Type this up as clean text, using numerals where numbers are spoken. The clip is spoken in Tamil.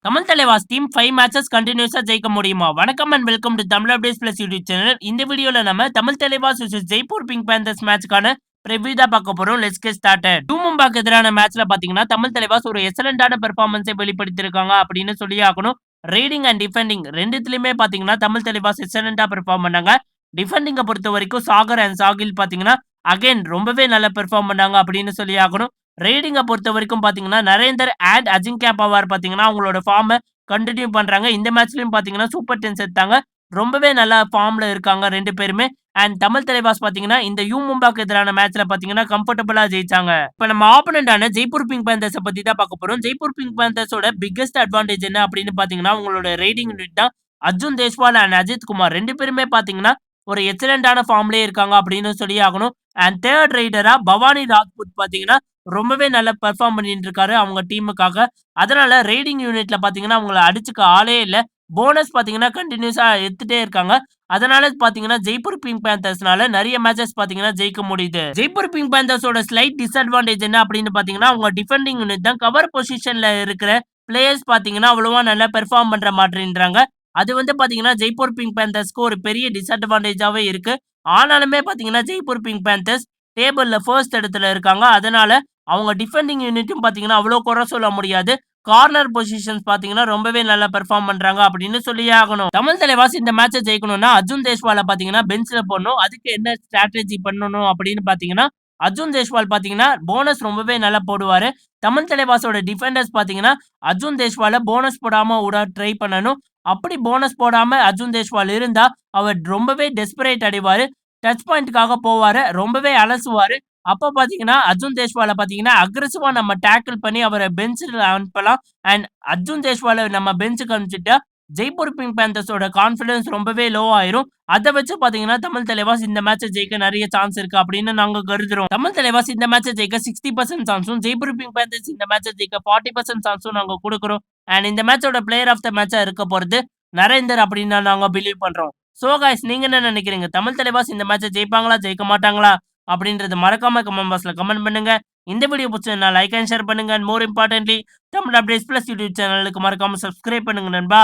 தமிழ் தலைவாஸ் டீம் 5 மேட்சஸ் கண்டினியூஸா ஜெயிக்க முடியுமா? வணக்கம் and welcome to Tamil updates plus YouTube channel. இந்த வீடியோல நம்ம Tamil Thalaivas vs Jaipur pink panthers மேட்ச்க்கான ப்ரிவ்யூ தான் பார்க்க போறோம். Let's get started. டூமும்பாக்கு எதிரான மேட்ச்ல பாத்தீங்கன்னா தமிழ் தலைவாஸ் ஒரு எக்ஸலன்ட்டான பெர்ஃபார்மன்ஸை வெளிப்படுத்தியிருக்காங்க அப்படின்னு சொல்லியே ஆகணும். ரீடிங் அண்ட் டிஃபெண்டிங் ரெண்டுத்துலயுமே பாத்தீங்கன்னா தமிழ் தலைவாஸ் எக்ஸலன்ட்டா பெர்ஃபார்ம் பண்ணாங்க. டிஃபெண்டிங்க பொறுத்த வரைக்கும் சாகர் அண்ட் சாகில் பாத்தீங்கன்னா அகைன் ரொம்பவே நல்லா பெர்ஃபார்ம் பண்ணாங்க அப்படின்னு சொல்லி ஆகணும். ரீடிங்க பொறுத்த வரைக்கும் பாத்தீங்கன்னா நரேந்தர் அண்ட் அஜிங்கியா பவார் பாத்தீங்கன்னா அவங்களோட ஃபார்ம கண்டினியூ பண்றாங்க. இந்த மேட்ச்லயும் பாத்தீங்கன்னா சூப்பர் 10 எடுத்தாங்க. ரொம்பவே நல்லா ஃபார்ம்ல இருக்காங்க 2 பேருமே. அண்ட் தமிழ் தலைவாஸ் பாத்தீங்கன்னா இந்த யூ மும்பாக்கு எதிரான மேட்ச்ல பாத்தீங்கன்னா கம்ஃபர்டபுளா ஜெயிச்சாங்க. இப்ப நம்ம ஆப்போனன்டான ஜெய்ப்பூர் பிங்க் பேந்தர்ஸ பத்தி தான் பார்க்க போறோம். ஜெய்ப்பூர் பிங்க் பேந்தர்ஸோட பிக்கெஸ்ட் அட்வான்டேஜ் என்ன அப்படின்னு பாத்தீங்கன்னா அவங்களோட ரைடிங் யூனிட் தான். அர்ஜுன் தேஷ்வால் அண்ட் அஜித் குமார் 2 பேருமே பாத்தீங்கன்னா ஒரு எக்ஸலன்ட்டான ஃபார்ம்லயே இருக்காங்க அப்படின்னு சொல்லி ஆகணும். அண்ட் தேர்ட் ரைடரா பவானி ராஜ்புத் பாத்தீங்கன்னா ரொம்பவே நல்லா பெர்ஃபார்ம் பண்ணிட்டு இருக்காரு அவங்க டீமுக்காக. அதனால ரைடிங் யூனிட்ல பாத்தீங்கன்னா அவங்கள அடிச்சுக்க ஆளே இல்ல. போனஸ் பாத்தீங்கன்னா கன்டினியூஸா எடுத்துட்டே இருக்காங்க. அதனால பாத்தீங்கன்னா ஜெய்ப்பூர் பிங்க் பேந்தர்ஸ்னால நெறைய மேட்சஸ் பாத்தீங்கன்னா ஜெயிக்க முடியுது. ஜெய்ப்பூர் பிங்க் பேந்தர்ஸோட ஸ்லைட் டிஸ்அட்வான்டேஜ் என்ன அப்படின்னு பாத்தீங்கன்னா அவங்க டிஃபெண்டிங் யூனிட் தான். கவர் பொசிஷன்ல இருக்கிற பிளேயர்ஸ் பாத்தீங்கன்னா அவ்வளவா நல்லா பெர்ஃபார்ம் பண்ற மாட்டேன்றாங்க. அது பாத்தீங்கன்னா ஜெய்ப்பூர் பிங்க் பேந்தர்ஸ்க்கு ஒரு பெரிய டிஸ்அட்வான்டேஜாவே இருக்கு. ஆனாலுமே பாத்தீங்கன்னா ஜெய்ப்பூர் பிங்க் பேந்தர்ஸ் டேபிள்ல ஃபர்ஸ்ட் இடத்துல இருக்காங்க. அதனால அவங்க டிஃபெண்டிங் யூனிட்டும் பாத்தீங்கன்னா அவ்வளோ குறை சொல்ல முடியாது. கார்னர் பொசிஷன்ஸ் பாத்தீங்கன்னா ரொம்பவே நல்லா பெர்ஃபார்ம் பண்றாங்க அப்படின்னு சொல்லியே ஆகணும். தமிழ் தலைவாஸ் இந்த மேட்ச ஜெயிக்கணும்னா அர்ஜுன் தேஷ்வால பாத்தீங்கன்னா பெஞ்ச்ல போடணும். அதுக்கு என்ன ஸ்ட்ராட்டஜி பண்ணணும் அப்படின்னு பாத்தீங்கன்னா அர்ஜுன் தேஷ்வால் பாத்தீங்கன்னா போனஸ் ரொம்பவே நல்லா போடுவாரு. தமிழ் தலைவாஸோட டிஃபெண்டர்ஸ் பாத்தீங்கன்னா அர்ஜுன் தேஷ்வால போனஸ் போடாம விட ட்ரை பண்ணணும். அப்படி போனஸ் போடாம அர்ஜுன் தேஷ்வால் இருந்தா அவர் ரொம்பவே டெஸ்பரேட் அடைவாரு. டச் பாயிண்ட்காக போவாரு. ரொம்பவே அலசுவாரு. அப்ப பாத்தீங்கன்னா அர்ஜுன் தேஷ்வால பாத்தீங்கன்னா அக்ரெசிவா நம்ம டேக்கிள் பண்ணி அவர பெஞ்ச்ல அனுப்பலாம். அண்ட் அர்ஜுன் தேஷ்வால நம்ம பெஞ்சுக்கு அனுப்பிச்சுட்டா ஜெய்ப்பூர் பிங்க் பேந்தர்ஸோட கான்ஃபிடன்ஸ் ரொம்பவே லோ ஆயிரும். அத வச்சு பாத்தீங்கன்னா தமிழ் தலைவாஸ் இந்த மேட்ச ஜெயிக்க நெறைய சான்ஸ் இருக்கு அப்படின்னு நாங்க கருதுறோம். தமிழ் தலைவாஸ் இந்த மேட்ச ஜெயிக்க 60% சான்ஸும், ஜெய்ப்பூர் பிங்க் பேந்தர்ஸ் இந்த மேட்ச ஜெயிக்க 40% சான்ஸும் நாங்க குடுக்குறோம். அண்ட் இந்த மேட்சோட பிளேயர் ஆஃப் த மேட்சா இருக்க போறது நரேந்தர் அப்படின்னு நாங்க பிலீவ் பண்றோம். சோ காய்ஸ் நீங்க என்ன நினைக்கிறீங்க? தமிழ் தலைவாஸ் இந்த மேட்ச ஜெயிப்பாங்களா? ஜெயிக்க மாட்டாங்களா? அப்படின்றத மறக்காம கமெண்ட் பாக்ஸ்ல கமெண்ட் பண்ணுங்க. இந்த வீடியோ பிடிச்சிருந்தா லைக் அண்ட் ஷேர் பண்ணுங்க. And more importantly Tamil updates plus YouTube சேனலுக்கு மறக்காம சப்ஸ்கிரைப் பண்ணுங்க நண்பா.